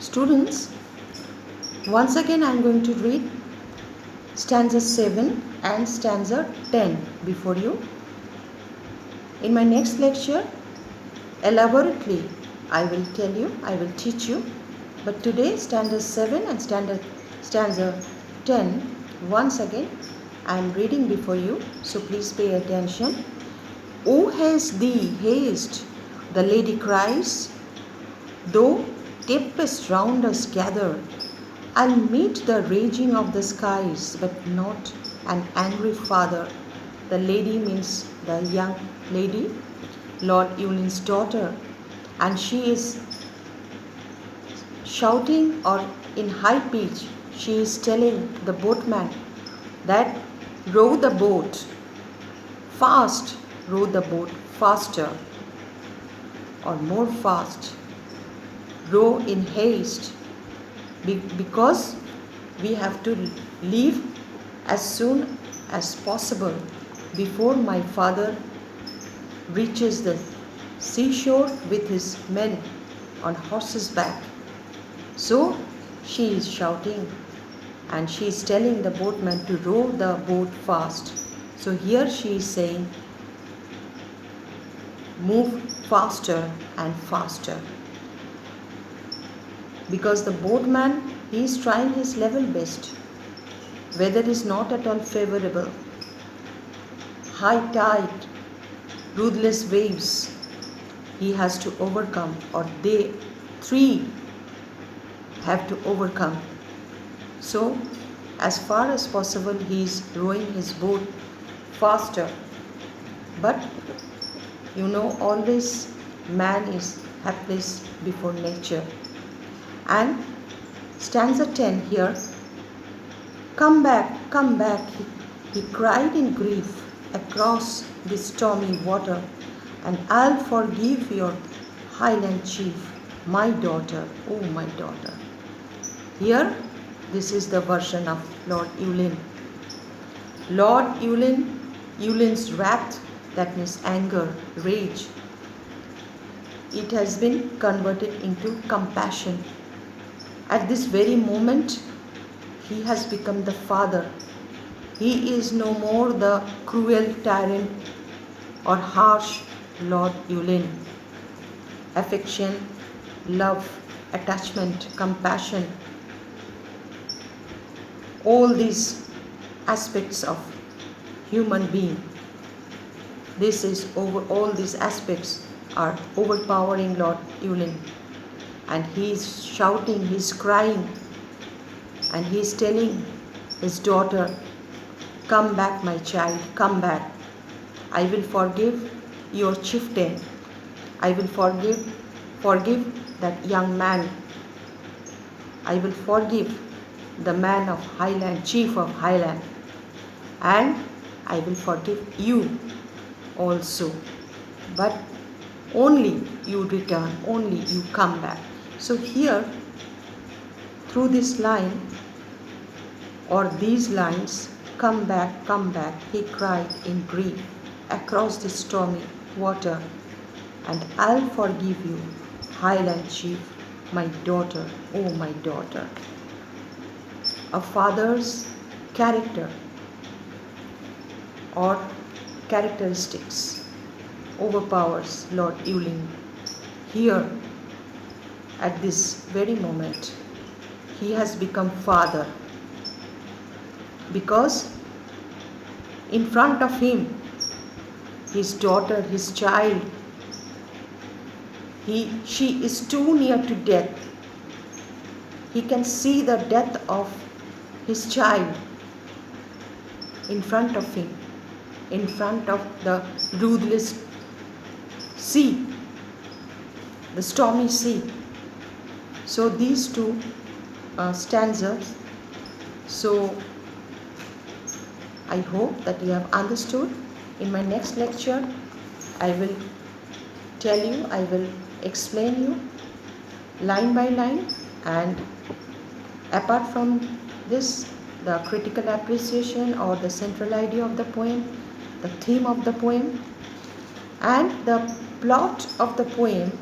Students, once again I am going to read stanza 7 and stanza 10 before you. In my next lecture, elaborately I will teach you. But today stanza 7 and stanza 10, once again I am reading before you. So please pay attention. "O haste thee, haste," the lady cries, "though tempests round us gather, I'll meet the raging of the skies, but not an angry father." The lady means the young lady, Lord Yulin's daughter, and she is shouting, or in high pitch she is telling the boatman that row the boat fast, row the boat faster or more fast, row in haste, because we have to leave as soon as possible before my father reaches the seashore with his men on horses back. So she is shouting and she is telling the boatman to row the boat fast. So here she is saying, move faster and faster, because the boatman, he is trying his level best. Weather is not at all favorable. High tide, ruthless waves, he has to overcome, or they three have to overcome. So as far as possible he is rowing his boat faster. But you know, always man is helpless before nature. And stanza 10 here, come back, he cried in grief across the stormy water, and I'll forgive your Highland chief, my daughter, oh my daughter. Here, this is the version of Lord Yulin. Lord Yulin's wrath, that means anger, rage, it has been converted into compassion. At this very moment, he has become the father. He is no more the cruel tyrant or harsh Lord Yulin. Affection, love, attachment, compassion, all these aspects of human being, all these aspects are overpowering Lord Yulin. And he is shouting, he is crying, and he is telling his daughter, come back, my child, come back. I will forgive your chieftain. I will forgive that young man. I will forgive the man of Highland, chief of Highland. And I will forgive you also. But only you return, only you come back. So here, through this line, or these lines, come back, he cried in grief across the stormy water, and I'll forgive you, Highland chief, my daughter, oh my daughter. A father's character or characteristics overpowers Lord Yulin. Here, at this very moment, he has become father, because in front of him, his daughter, his child, she is too near to death. He can see the death of his child in front of him, in front of the ruthless sea, the stormy sea. So these two stanzas, so I hope that you have understood. In my next lecture, I will tell you, I will explain you line by line, and apart from this, the critical appreciation or the central idea of the poem, the theme of the poem, and the plot of the poem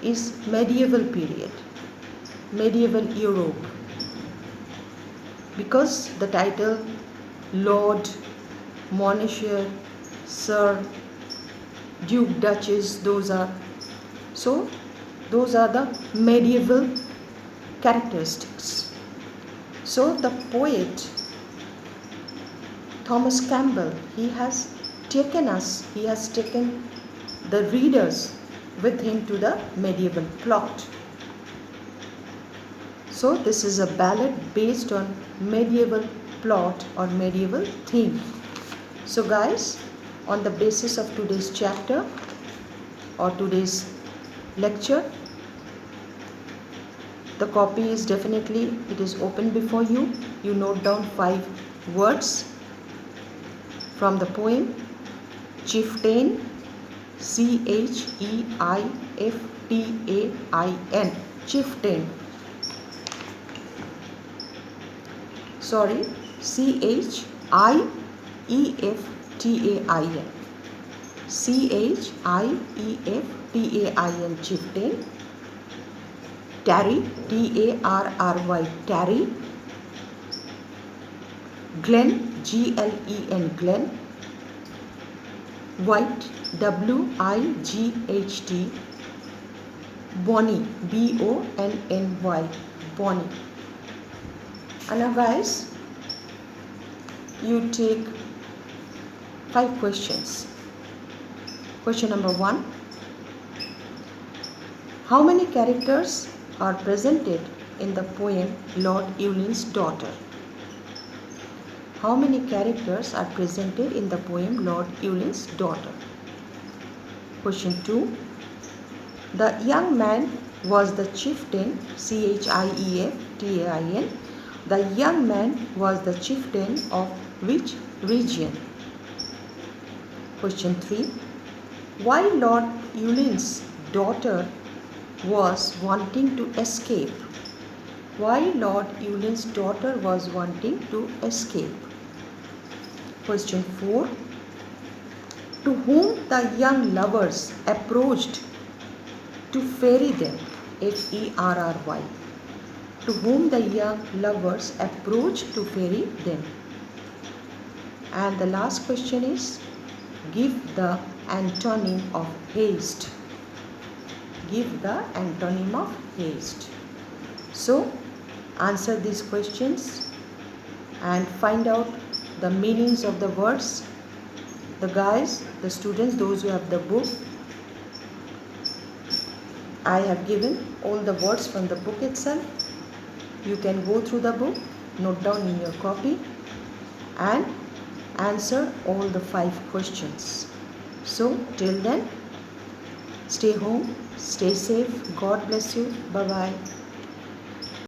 is medieval period. medieval Europe, because the title Lord, Monsieur, Sir, Duke, Duchess, those are the medieval characteristics. So the poet Thomas Campbell, he has taken the readers with him to the medieval plot. So this is a ballad based on medieval plot or medieval theme. So guys, on the basis of today's chapter or today's lecture, the copy is definitely, it is open before you. You note down 5 words from the poem Chieftain, Cheiftain, Chieftain. Sorry, Cheiftain, Cheiftain, Chieftain. Tarry, Tarry, Tarry. Glen, Glen, Glen. White, Wight. Bonny, Bonny, Bonny. And now guys, you take 5 questions. Question number 1. How many characters are presented in the poem Lord Evelyn's Daughter? How many characters are presented in the poem Lord Evelyn's Daughter? Question 2. The young man was the chieftain, Chieftain. The young man was the chieftain of which region? Question 3. Why Lord Evelyn's daughter was wanting to escape? Why Lord Evelyn's daughter was wanting to escape? Question 4. To whom the young lovers approached to ferry them? Ferry. To whom the young lovers approached to ferry them? And the last question is, give the antonym of haste. Give the antonym of haste. So, answer these questions and find out the meanings of the words. The guys, the students, those who have the book, I have given all the words from the book itself. You can go through the book, note down in your copy and answer all the 5 questions. So till then, stay home, stay safe, God bless you, bye bye.